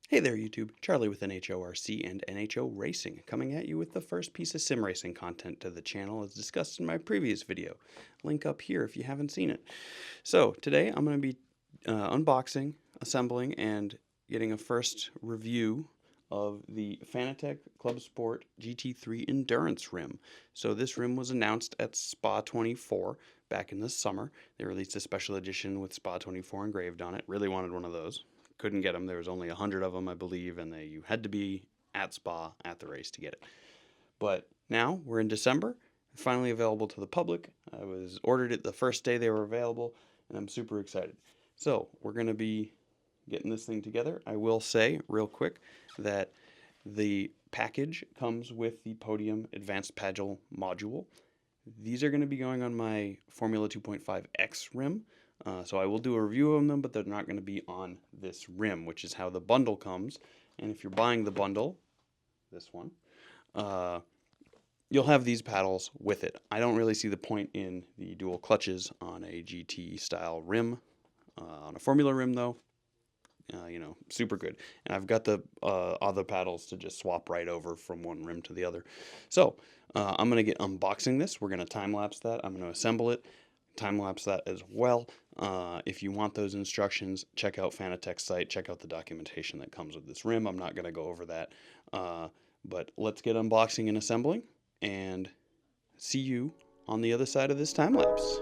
Hey there YouTube, Charlie with NHORC and NHO Racing, coming at you with the first piece of sim racing content to the channel as discussed in my previous video. Link up here if you haven't seen it. So today I'm going to be unboxing, assembling, and getting a first review of the Fanatec Club Sport GT3 Endurance rim. So this rim was announced at Spa 24 back in the summer. They released a special edition with Spa 24 engraved on it. Really wanted one of those. Couldn't get them. There was only 100 of them, I believe, and you had to be at Spa at the race to get it. But now we're in December, finally available to the public. I was ordered it the first day they were available, and I'm super excited. So we're going to be getting this thing together. I will say real quick that the package comes with the Podium Advanced Paddle module. These are going to be going on my Formula 2.5X rim. So I will do a review of them, but they're not going to be on this rim, which is how the bundle comes. And if you're buying the bundle, this one, you'll have these paddles with it. I don't really see the point in the dual clutches on a GT style rim. On a Formula rim though, super good. And I've got the other paddles to just swap right over from one rim to the other. So I'm going to get unboxing this. We're going to time-lapse that. I'm going to assemble it, time-lapse that as well. If you want those instructions, check out Fanatec's site, check out the documentation that comes with this rim. I'm not going to go over that, but let's get unboxing and assembling, and see you on the other side of this time-lapse.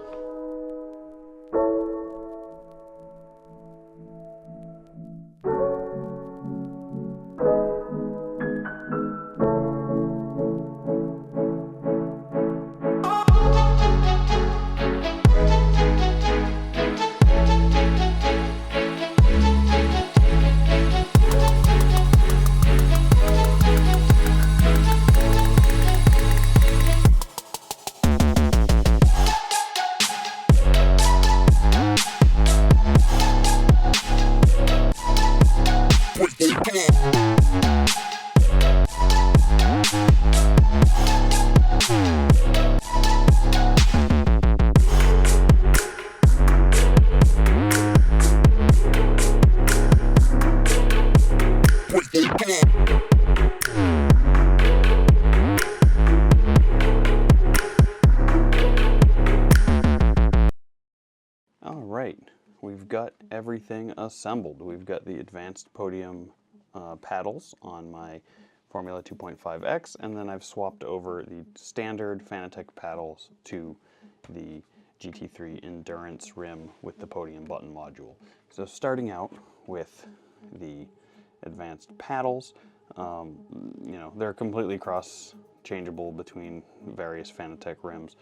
Alright, we've got everything assembled. We've got the advanced Podium paddles on my Formula 2.5X, and then I've swapped over the standard Fanatec paddles to the GT3 Endurance rim with the Podium button module. So starting out with the advanced paddles, they're completely cross-changeable between various Fanatec rims.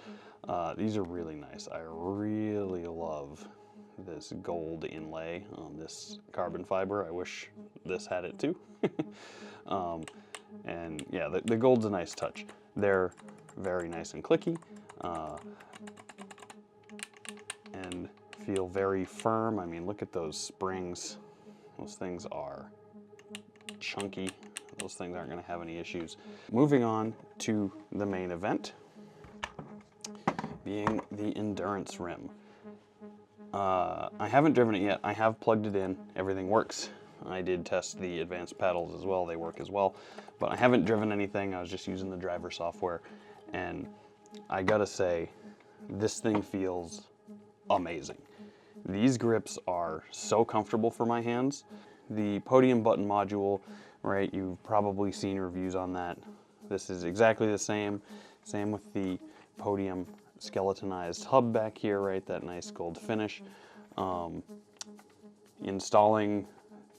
These are really nice. I really love this gold inlay on this carbon fiber. I wish this had it too. And yeah, the gold's a nice touch. They're very nice and clicky, and feel very firm. I mean, look at those springs. Those things are chunky. Those things aren't going to have any issues. Moving on to the main event, being the Endurance rim. I haven't driven it yet. I have plugged it in. Everything works. I did test the advanced paddles as well. They work as well. But I haven't driven anything. I was just using the driver software. And I gotta say, this thing feels amazing. These grips are so comfortable for my hands. The Podium button module, right, you've probably seen reviews on that. This is exactly the same. Same with the Podium skeletonized hub back here, right, that nice gold finish. Installing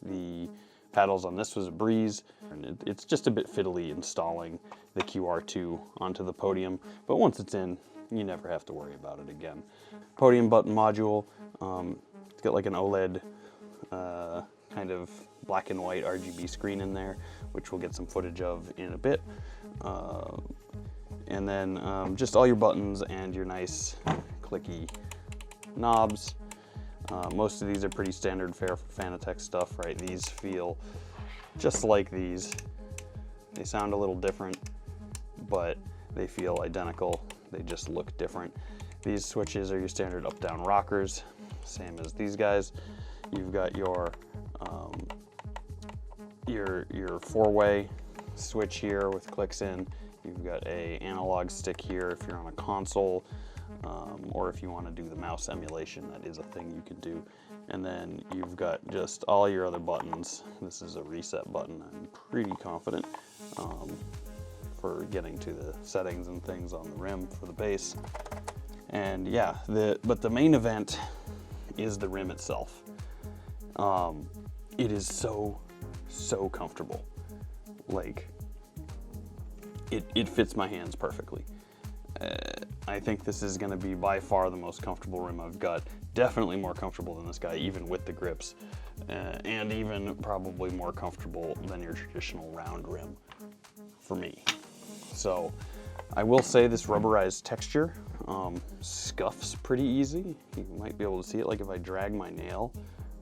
the paddles on this was a breeze, and it's just a bit fiddly installing the QR2 onto the Podium, but once it's in, you never have to worry about it again. Podium button module, it's got like an OLED kind of black and white RGB screen in there, which we'll get some footage of in a bit. And then just all your buttons and your nice clicky knobs. Most of these are pretty standard fare for Fanatec stuff, right? These feel just like these. They sound a little different, but they feel identical. They just look different. These switches are your standard up-down rockers, same as these guys. You've got your your four-way switch here with clicks in. You've got a analog stick here if you're on a console, or if you want to do the mouse emulation, that is a thing you can do. And then you've got just all your other buttons. This is a reset button, I'm pretty confident, for getting to the settings and things on the rim for the base. And yeah, but the main event is the rim itself. It is so comfortable. Like, it fits my hands perfectly. I think this is going to be by far the most comfortable rim I've got. Definitely more comfortable than this guy, even with the grips, and even probably more comfortable than your traditional round rim for me. So I will say this rubberized texture scuffs pretty easy. You might be able to see it, like if I drag my nail,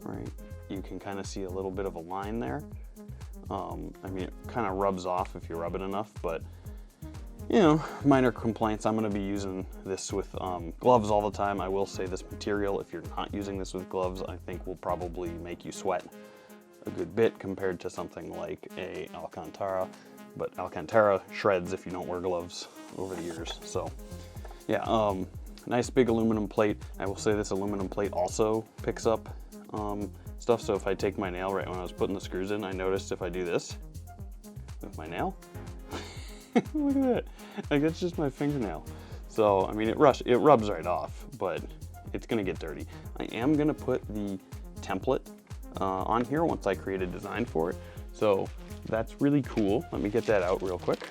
right, you can kind of see a little bit of a line there. I mean, it kind of rubs off if you rub it enough, but you know, minor complaints. I'm going to be using this with gloves all the time. I will say this material, if you're not using this with gloves, I think will probably make you sweat a good bit compared to something like a Alcantara. But Alcantara shreds if you don't wear gloves over the years. So yeah, nice big aluminum plate. I will say this aluminum plate also picks up stuff. So if I take my nail right when I was putting the screws in, I noticed if I do this with my nail, look at that, like that's just my fingernail. So I mean, it rubs right off, but it's gonna get dirty. I am gonna put the template on here once I create a design for it. So that's really cool. Let me get that out real quick.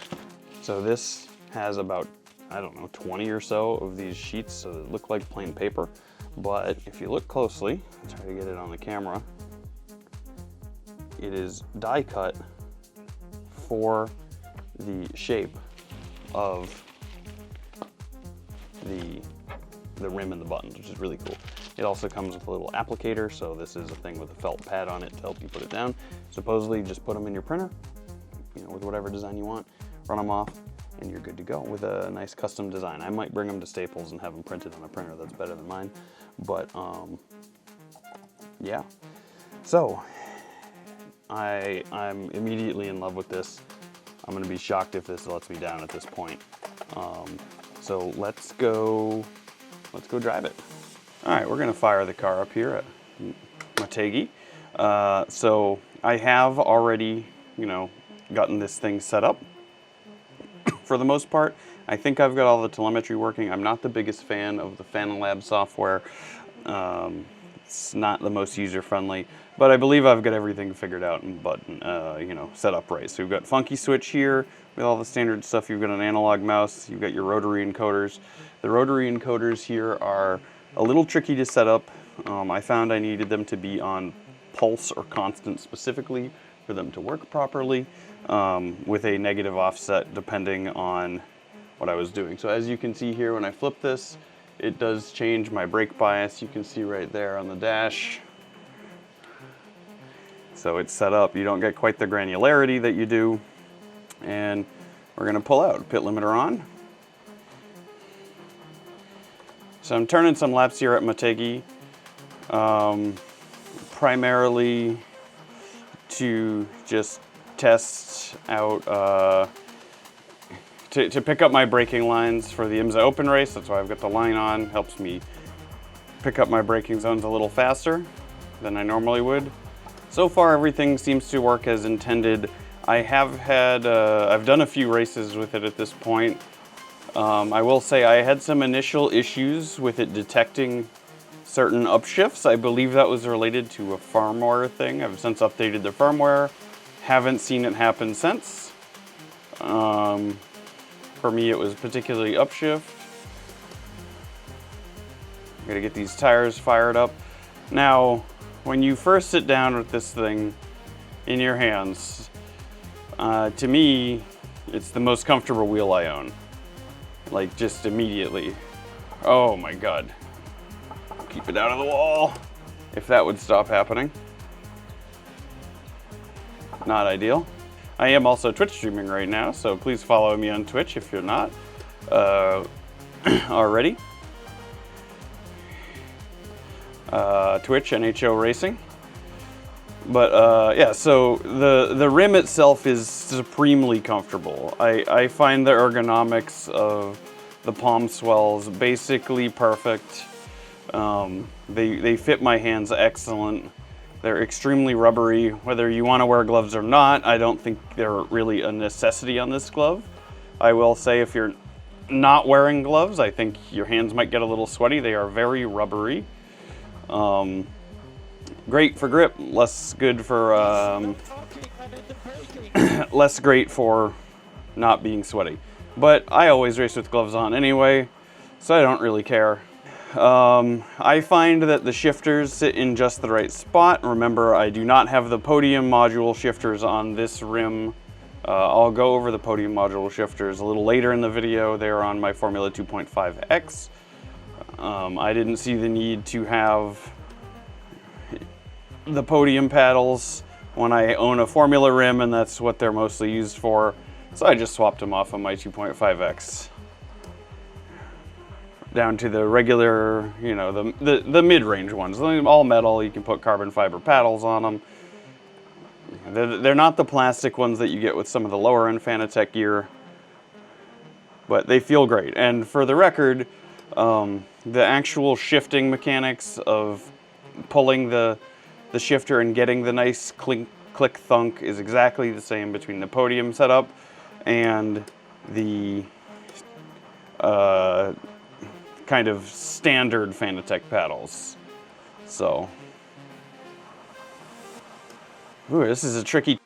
So this has about, I don't know, 20 or so of these sheets, so they look like plain paper. But if you look closely, I'll try to get it on the camera, it is die cut for the shape of the rim and the buttons, which is really cool. It also comes with a little applicator, so this is a thing with a felt pad on it to help you put it down. Supposedly, just put them in your printer, you know, with whatever design you want, run them off, and you're good to go with a nice custom design. I might bring them to Staples and have them printed on a printer that's better than mine, but yeah. So I'm immediately in love with this. I'm gonna be shocked if this lets me down at this point. So let's go drive it. All right, we're gonna fire the car up here at Motegi. So I have already, you know, gotten this thing set up. For the most part, I think I've got all the telemetry working. I'm not the biggest fan of the Fanatec software. It's not the most user-friendly, but I believe I've got everything figured out and you know, set up right. So we've got funky switch here with all the standard stuff. You've got an analog mouse. You've got your rotary encoders. The rotary encoders here are a little tricky to set up. I found I needed them to be on pulse or constant specifically for them to work properly, with a negative offset depending on what I was doing. So as you can see here, when I flip this, it does change my brake bias. You can see right there on the dash. So it's set up. You don't get quite the granularity that you do. And we're gonna pull out, pit limiter on. So I'm turning some laps here at Motegi, primarily to just test out, to pick up my braking lines for the IMSA Open race. That's why I've got the line on. Helps me pick up my braking zones a little faster than I normally would. So far, everything seems to work as intended. I have had, I've done a few races with it at this point. I will say I had some initial issues with it detecting certain upshifts. I believe that was related to a firmware thing. I've since updated the firmware. Haven't seen it happen since. For me, it was particularly upshift. I'm gonna get these tires fired up. Now, when you first sit down with this thing in your hands, to me, it's the most comfortable wheel I own. Like, just immediately. Oh my God. Keep it out of the wall. If that would stop happening. Not ideal. I am also Twitch streaming right now, so please follow me on Twitch if you're not already. Twitch, NHO Racing. But yeah, so the rim itself is supremely comfortable. I find the ergonomics of the palm swells basically perfect. They fit my hands excellent. They're extremely rubbery. Whether you want to wear gloves or not, I don't think they're really a necessity on this glove. I will say if you're not wearing gloves, I think your hands might get a little sweaty. They are very rubbery. Great for grip, less good for less great for not being sweaty. But I always race with gloves on anyway, so I don't really care. I find that the shifters sit in just the right spot. Remember, I do not have the Podium module shifters on this rim. I'll go over the Podium module shifters a little later in the video. They're on my Formula 2.5X. I didn't see the need to have the Podium paddles when I own a Formula rim, and that's what they're mostly used for. So I just swapped them off on my 2.5X. Down to the regular, you know, the mid-range ones. All metal, you can put carbon fiber paddles on them. They're not the plastic ones that you get with some of the lower end Fanatec gear, but they feel great. And for the record, the actual shifting mechanics of pulling the shifter and getting the nice click thunk is exactly the same between the Podium setup and the kind of standard Fanatec paddles. So, ooh, this is a tricky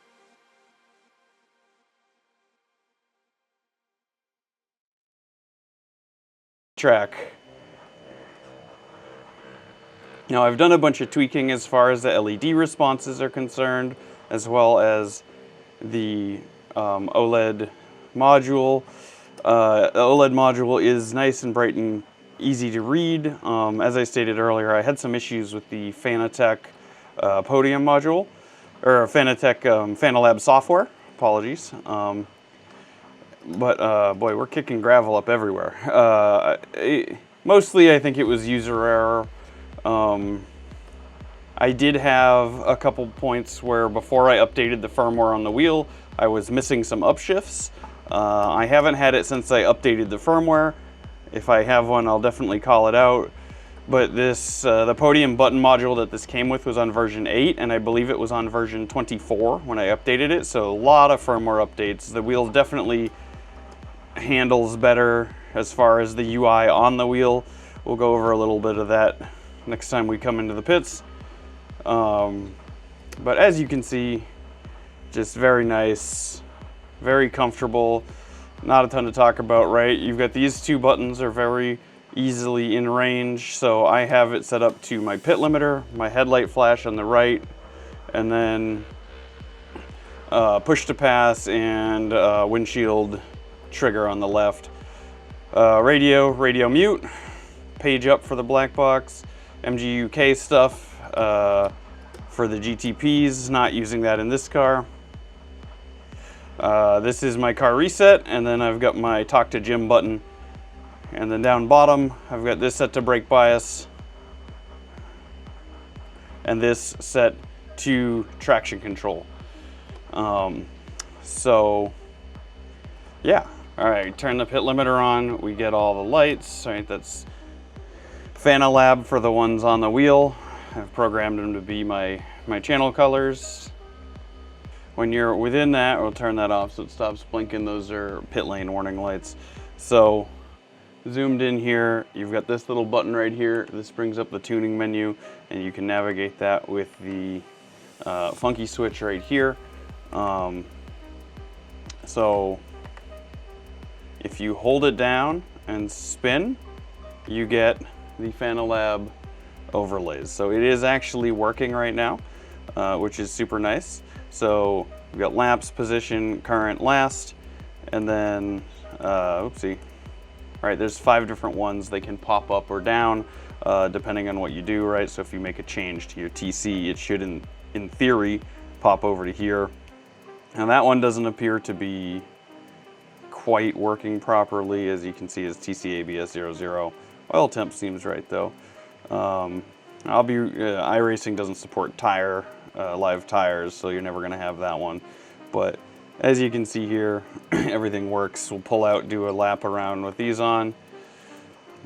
track. Now, I've done a bunch of tweaking as far as the LED responses are concerned, as well as the OLED module. The OLED module is nice and bright and easy to read. As I stated earlier, I had some issues with the Fanatec Podium module, or Fanatec Fanatec software. Apologies. But boy, we're kicking gravel up everywhere. Mostly, I think it was user error. I did have a couple points where before I updated the firmware on the wheel, I was missing some upshifts. I haven't had it since I updated the firmware. If I have one, I'll definitely call it out. But this, the Podium button module that this came with was on version 8, and I believe it was on version 24 when I updated it, so a lot of firmware updates. The wheel definitely handles better as far as the UI on the wheel. We'll go over a little bit of that next time we come into the pits. But as you can see, just very nice, very comfortable. Not a ton to talk about, right? You've got these two buttons are very easily in range, so I have it set up to my pit limiter, my headlight flash on the right, and then push to pass and windshield trigger on the left. Radio mute, page up for the black box, MGUK stuff for the GTPs, not using that in this car. This is my car reset, and then I've got my talk to Jim button. And then down bottom, I've got this set to brake bias, and this set to traction control. So, yeah. All right, turn the pit limiter on. We get all the lights. All right, that's Fanatec for the ones on the wheel. I've programmed them to be my channel colors. When you're within that, we'll turn that off so it stops blinking. Those are pit lane warning lights. So, zoomed in here, you've got this little button right here. This brings up the tuning menu, and you can navigate that with the funky switch right here. So if you hold it down and spin, you get the Fanatec overlays. So it is actually working right now, which is super nice. So we've got lapse, position, current, last, and then, oopsie. All right, there's 5 different ones. They can pop up or down depending on what you do, right? So if you make a change to your TC, it should, in theory, pop over to here. And that one doesn't appear to be quite working properly. As you can see, is TC ABS 00. Oil temp seems right though. iracing doesn't support tire live tires, so you're never gonna have that one. But as you can see here, everything works. We'll pull out, do a lap around with these on.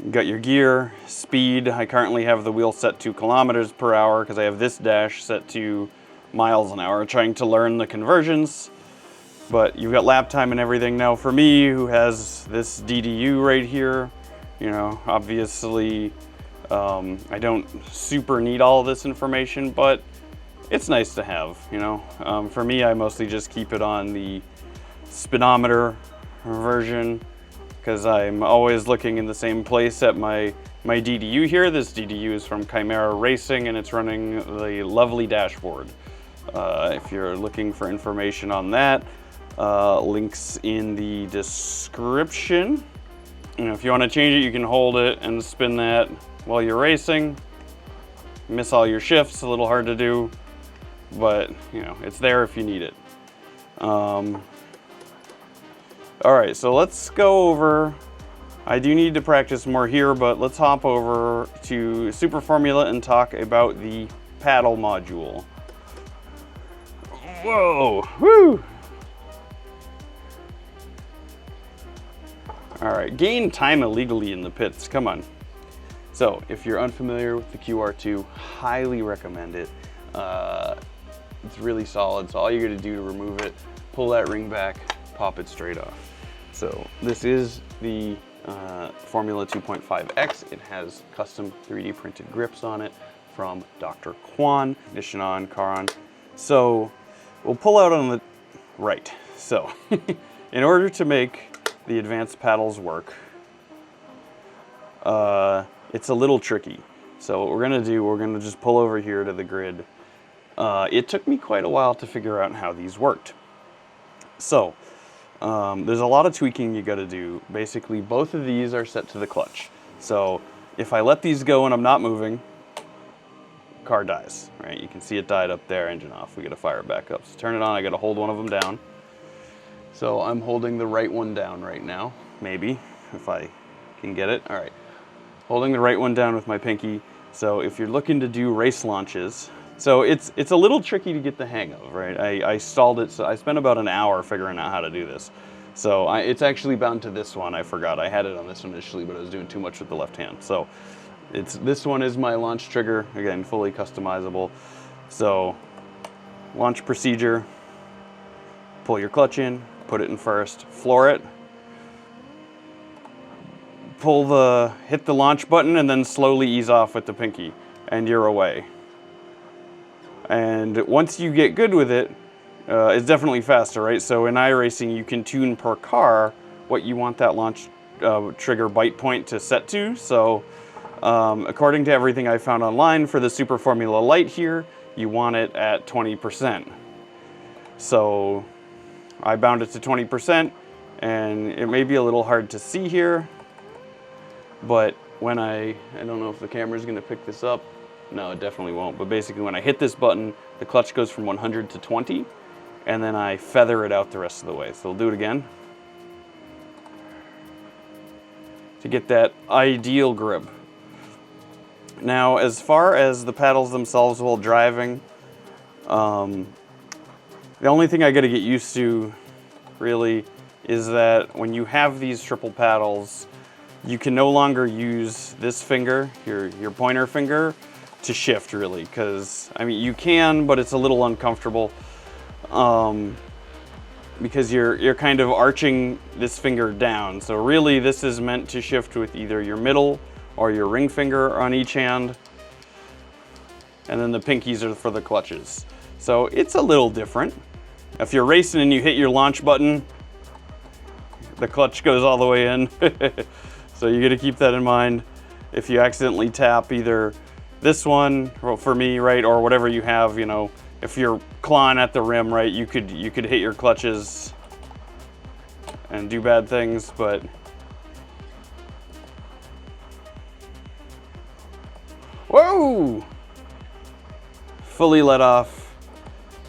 You got your gear, speed. I currently have the wheel set to kilometers per hour because I have this dash set to miles an hour, trying to learn the conversions. But you've got lap time and everything. Now for me, who has this DDU right here, you know, obviously I don't super need all this information, but it's nice to have, you know. For me, I mostly just keep it on the speedometer version because I'm always looking in the same place at my DDU here. This DDU is from Chimera Racing and it's running the lovely dashboard. If you're looking for information on that, links in the description. You know, if you want to change it, you can hold it and spin that while you're racing. Miss all your shifts, a little hard to do, but you know, it's there if you need it. All right, so let's go over, I do need to practice more here, but let's hop over to Super Formula and talk about the paddle module. Whoa, woo! All right, gain time illegally in the pits, come on. So if you're unfamiliar with the QR2, highly recommend it. It's really solid, so all you gotta do to remove it, pull that ring back, pop it straight off. So this is the Formula 2.5X. It has custom 3D printed grips on it from Dr. Kwan, Nishinon, Karan. So we'll pull out on the right. So in order to make the advanced paddles work, it's a little tricky. So what we're gonna do, we're gonna just pull over here to the grid. It took me quite a while to figure out how these worked. So there's a lot of tweaking you gotta do. Basically, both of these are set to the clutch. So if I let these go and I'm not moving, car dies, right? You can see it died up there, engine off. We gotta fire it back up. So turn it on, I gotta hold one of them down. So I'm holding the right one down right now, maybe, if I can get it. All right, holding the right one down with my pinky. So if you're looking to do race launches, so it's a little tricky to get the hang of, right? I stalled it, so I spent about an hour figuring out how to do this. So it's actually bound to this one, I forgot. I had it on this one initially, but I was doing too much with the left hand. So this one is my launch trigger, again, fully customizable. So launch procedure, pull your clutch in, put it in first, floor it, hit the launch button and then slowly ease off with the pinky and you're away. And once you get good with it, it's definitely faster, right? So in iRacing, you can tune per car what you want that launch trigger bite point to set to. So according to everything I found online for the Super Formula Lite here, you want it at 20%. So I bound it to 20%, and it may be a little hard to see here, but when I don't know if the camera's gonna pick this up. No, it definitely won't. But basically when I hit this button, the clutch goes from 100 to 20, and then I feather it out the rest of the way. So we'll do it again to get that ideal grip. Now, as far as the paddles themselves while driving, the only thing I gotta get used to, really, is that when you have these triple paddles, you can no longer use this finger, your pointer finger, to shift, really, because, I mean, you can, but it's a little uncomfortable, because you're kind of arching this finger down. So really, this is meant to shift with either your middle or your ring finger on each hand, and then the pinkies are for the clutches. So it's a little different. If you're racing and you hit your launch button, the clutch goes all the way in. So you gotta keep that in mind. If you accidentally tap either this one, well, for me, right, or whatever you have, you know, if you're clawing at the rim, right, you could hit your clutches and do bad things, but whoa! Fully let off.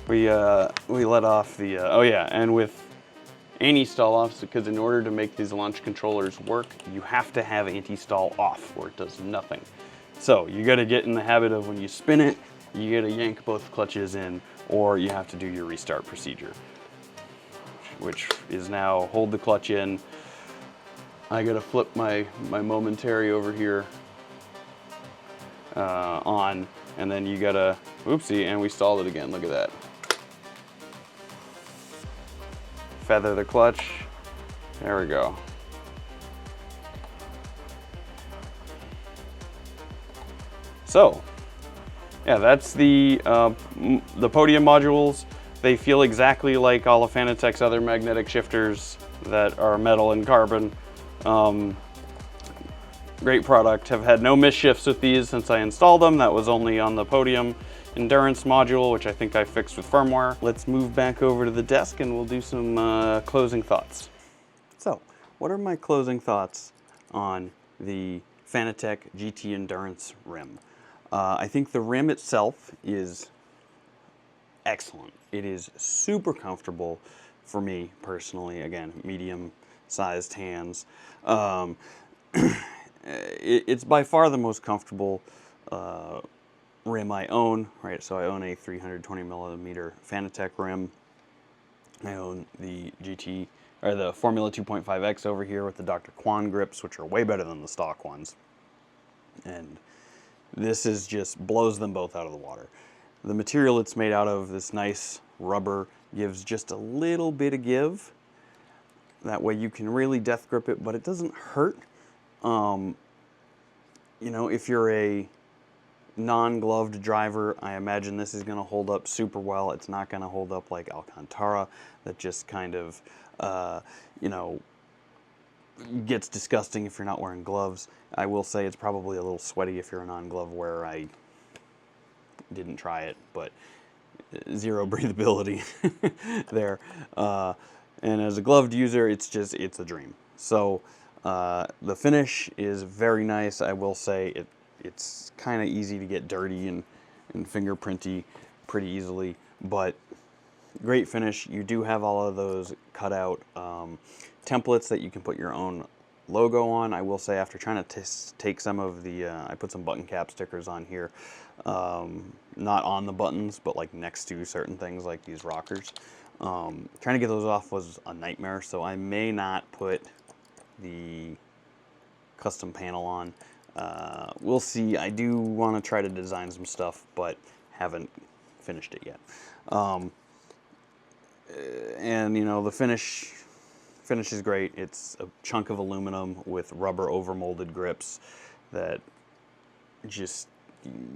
We let off the, oh yeah, and with anti-stall off, because in order to make these launch controllers work, you have to have anti-stall off or it does nothing. So you gotta get in the habit of when you spin it, you gotta yank both clutches in, or you have to do your restart procedure, which is now hold the clutch in. I gotta flip my momentary over here on, and then you gotta, oopsie, and we stalled it again, look at that. Feather the clutch, there we go. So, yeah, that's the Podium modules. They feel exactly like all of Fanatec's other magnetic shifters that are metal and carbon. Great product. Have had no misshifts with these since I installed them. That was only on the Podium endurance module, which I think I fixed with firmware. Let's move back over to the desk and we'll do some closing thoughts. So, what are my closing thoughts on the Fanatec GT Endurance rim? I think the rim itself is excellent. It is super comfortable for me personally. Again, medium-sized hands. It's by far the most comfortable rim I own. Right, so I own a 320 millimeter Fanatec rim. I own the GT or the Formula 2.5X over here with the Dr. Kwan grips, which are way better than the stock ones. And this is just blows them both out of the water. The material it's made out of, this nice rubber, gives just a little bit of give. That way you can really death grip it, but it doesn't hurt. You know, if you're a non-gloved driver, I imagine this is going to hold up super well. It's not going to hold up like Alcantara, that just kind of, you know, gets disgusting if you're not wearing gloves. I will say it's probably a little sweaty if you're a non-glove wearer. I didn't try it, but zero breathability there. And as a gloved user, it's a dream. So the finish is very nice. I will say it's kind of easy to get dirty and fingerprinty pretty easily, but great finish. You do have all of those cutout templates that you can put your own logo on. I will say, after trying to take some of the, I put some button cap stickers on here, not on the buttons, but like next to certain things like these rockers. Trying to get those off was a nightmare, so I may not put the custom panel on. We'll see. I do want to try to design some stuff, but haven't finished it yet. And you know, the finish is great. It's a chunk of aluminum with rubber overmolded grips that just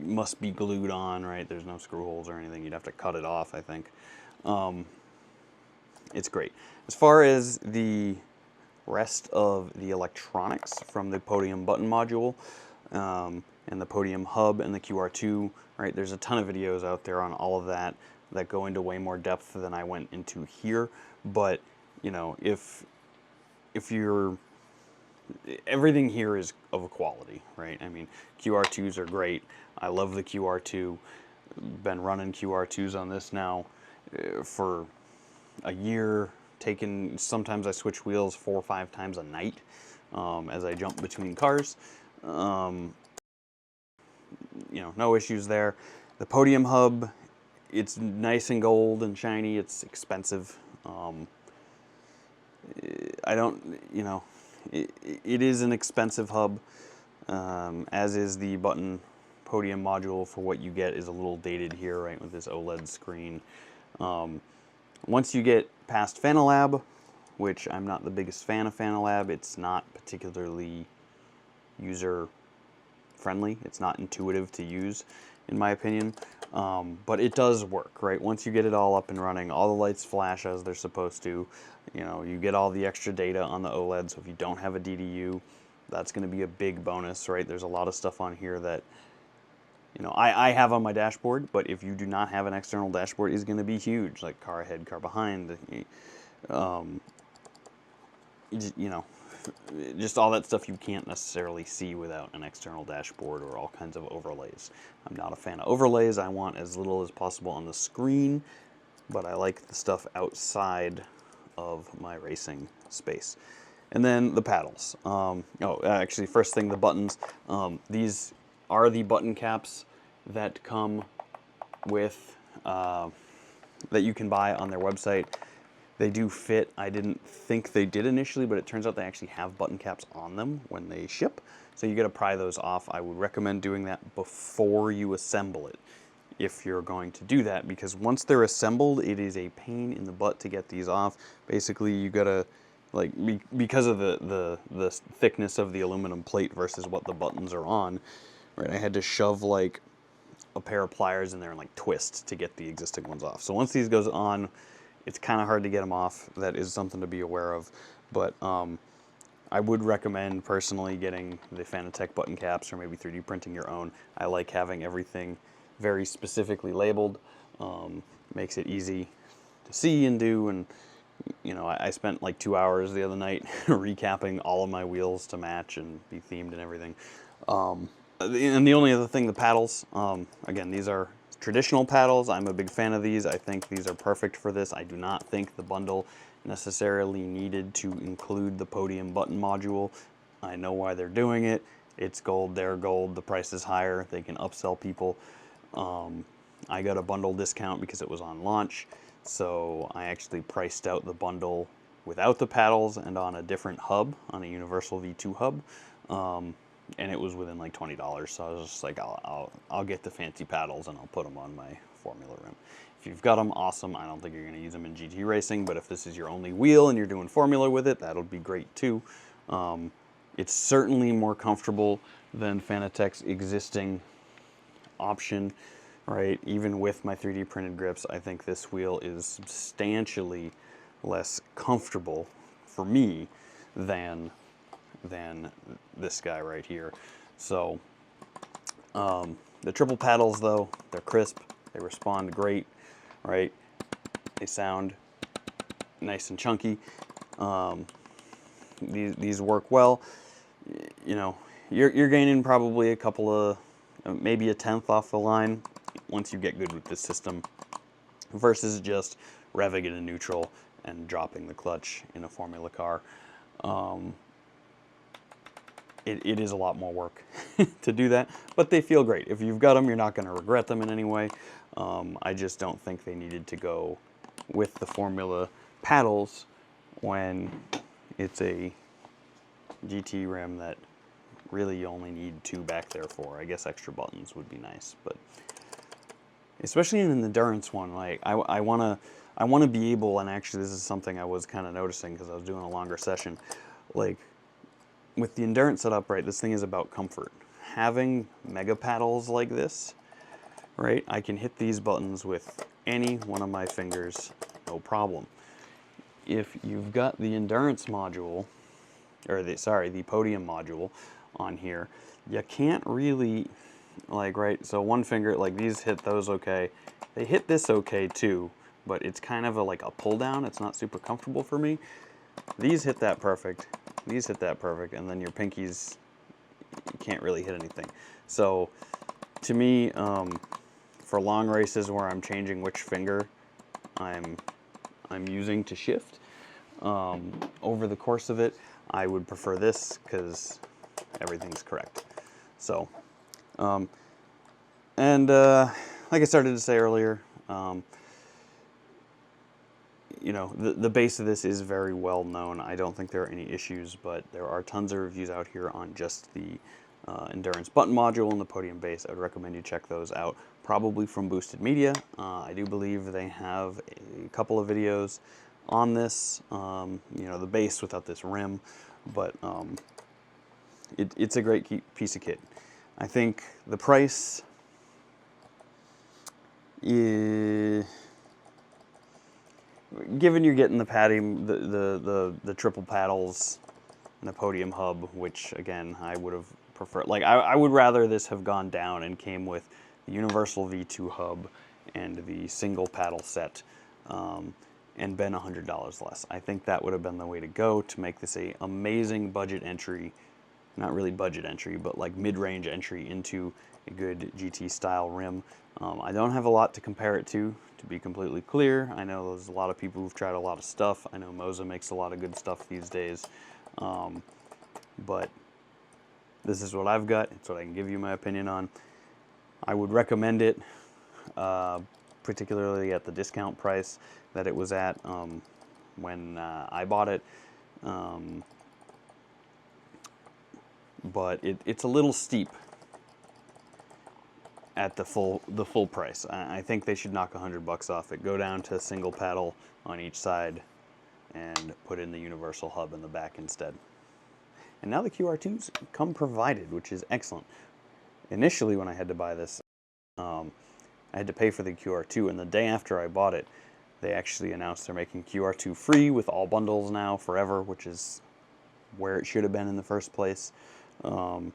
must be glued on, right? There's no screw holes or anything. You'd have to cut it off, I think. It's great. As far as the rest of the electronics from the Podium button module, and the Podium hub and the QR2, right? There's a ton of videos out there on all of that go into way more depth than I went into here. But you know, if you're, everything here is of a quality, right? I mean, QR2s are great. I love the QR2. Been running QR2s on this now for a year. Sometimes I switch wheels 4 or 5 times a night as I jump between cars. You know, no issues there. The Podium hub, it's nice and gold and shiny. It's expensive. I don't, you know, it is an expensive hub, as is the button Podium module. For what you get is a little dated here, right, with this OLED screen. Once you get past Fanalab, which I'm not the biggest fan of Fanalab, it's not particularly user friendly. It's not intuitive to use, in my opinion, but it does work, right? Once you get it all up and running, all the lights flash as they're supposed to. You know, you get all the extra data on the OLED, so if you don't have a DDU, that's going to be a big bonus, right? There's a lot of stuff on here that, you know, I have on my dashboard, but if you do not have an external dashboard, is going to be huge, like car ahead, car behind, you know, just all that stuff you can't necessarily see without an external dashboard or all kinds of overlays. I'm not a fan of overlays. I want as little as possible on the screen, but I like the stuff outside of my racing space. And then the paddles. Actually, first thing, the buttons. These are the button caps that come with that you can buy on their website. They do fit. I didn't think they did initially, but it turns out they actually have button caps on them when they ship. So you got to pry those off. I would recommend doing that before you assemble it, if you're going to do that, because once they're assembled, it is a pain in the butt to get these off. Basically, you gotta, like, because of the thickness of the aluminum plate versus what the buttons are on, right? I had to shove like a pair of pliers in there and like twist to get the existing ones off. So once these goes on, it's kind of hard to get them off. That is something to be aware of. But I would recommend personally getting the Fanatec button caps, or maybe 3D printing your own. I like having everything very specifically labeled. Makes it easy to see and do. And you know, I spent like 2 hours the other night recapping all of my wheels to match and be themed and everything. And the only other thing, the paddles. Again, these are traditional paddles. I'm a big fan of these. I think these are perfect for this. I do not think the bundle necessarily needed to include the Podium button module. I know why they're doing it. It's gold, they're gold, the price is higher, they can upsell people. I got a bundle discount because it was on launch, so I actually priced out the bundle without the paddles and on a different hub, on a Universal V2 hub. And it was within like $20, so I was just like, I'll get the fancy paddles and I'll put them on my Formula rim. If you've got them, awesome. I don't think you're going to use them in GT racing, but if this is your only wheel and you're doing Formula with it, that'll be great too. It's certainly more comfortable than Fanatec's existing option, right? Even with my 3D printed grips, I think this wheel is substantially less comfortable for me than this guy right here. So the triple paddles though, they're crisp, they respond great, right? They sound nice and chunky. These work well. You know, you're gaining probably a couple of, maybe a tenth off the line once you get good with this system, versus just revving it in neutral and dropping the clutch in a Formula car. It is a lot more work to do that, but they feel great. If you've got them, you're not going to regret them in any way. I just don't think they needed to go with the Formula paddles when it's a GT rim that really you only need 2 back there for. I guess extra buttons would be nice, but especially in an endurance one, like I want to be able, and actually this is something I was kind of noticing because I was doing a longer session, like with the endurance setup, right, this thing is about comfort. Having mega paddles like this, right, I can hit these buttons with any one of my fingers, no problem. If you've got the endurance module, or the Podium module on here, you can't really, like, right, so one finger, like these hit those okay. They hit this okay too, but it's kind of like a pull down. It's not super comfortable for me. These hit that perfect. These hit that perfect, and then your pinkies, you can't really hit anything. So to me, for long races where I'm changing which finger I'm using to shift, over the course of it, I would prefer this because everything's correct. So, like I started to say earlier, you know, the base of this is very well known. I don't think there are any issues, but there are tons of reviews out here on just the endurance button module and the Podium base. I would recommend you check those out, probably from Boosted Media. I do believe they have a couple of videos on this, you know, the base without this rim, but it's a great piece of kit. I think the price is, given you're getting the Podium, the triple paddles and the Podium hub, which again I would have preferred. Like I would rather this have gone down and came with the Universal V2 hub and the single paddle set, and been $100 less. I think that would have been the way to go to make this a amazing budget entry. Not really budget entry, but like mid-range entry into a good GT style rim. I don't have a lot to compare it to be completely clear. I know there's a lot of people who've tried a lot of stuff. I know Moza makes a lot of good stuff these days. But this is what I've got. It's what I can give you my opinion on. I would recommend it particularly at the discount price that it was at when I bought it. But it's a little steep at the full price. I think they should knock $100 off it. Go down to single paddle on each side and put in the universal hub in the back instead. And now the QR2s come provided, which is excellent. Initially, when I had to buy this, I had to pay for the QR2, and the day after I bought it, they actually announced they're making QR2 free with all bundles now forever, which is where it should have been in the first place. You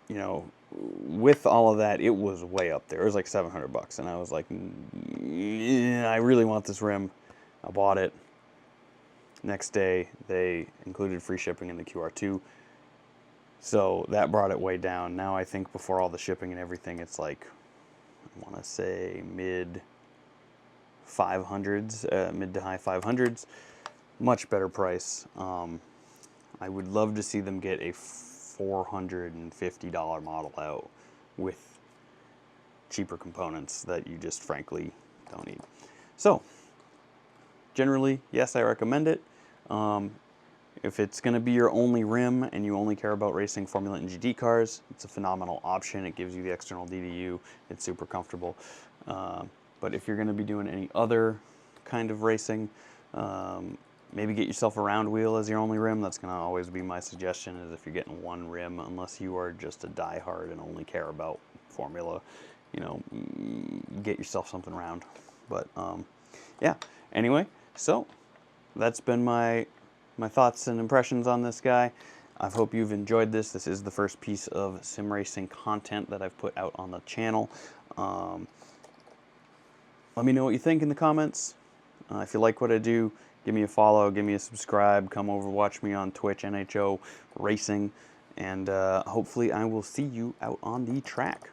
know, with all of that, it was way up there. It was like $700, and I was like, I really want this rim. I bought it. Next day, they included free shipping in the QR2, so that brought it way down. Now I think before all the shipping and everything, it's like, I want to say mid 500s, mid to high 500s. Much better price. I would love to see them get a $450 model out with cheaper components that you just frankly don't need. So generally, yes, I recommend it. If it's going to be your only rim and you only care about racing Formula and GT cars, it's a phenomenal option. It gives you the external DDU. It's super comfortable. But if you're going to be doing any other kind of racing, maybe get yourself a round wheel as your only rim. That's going to always be my suggestion, is if you're getting one rim, unless you are just a diehard and only care about Formula, you know, get yourself something round. But yeah, anyway, so that's been my thoughts and impressions on this guy. I hope you've enjoyed this. This is the first piece of sim racing content that I've put out on the channel. Let me know what you think in the comments. If you like what I do, give me a follow, give me a subscribe, come over, watch me on Twitch, NHO Racing, and hopefully I will see you out on the track.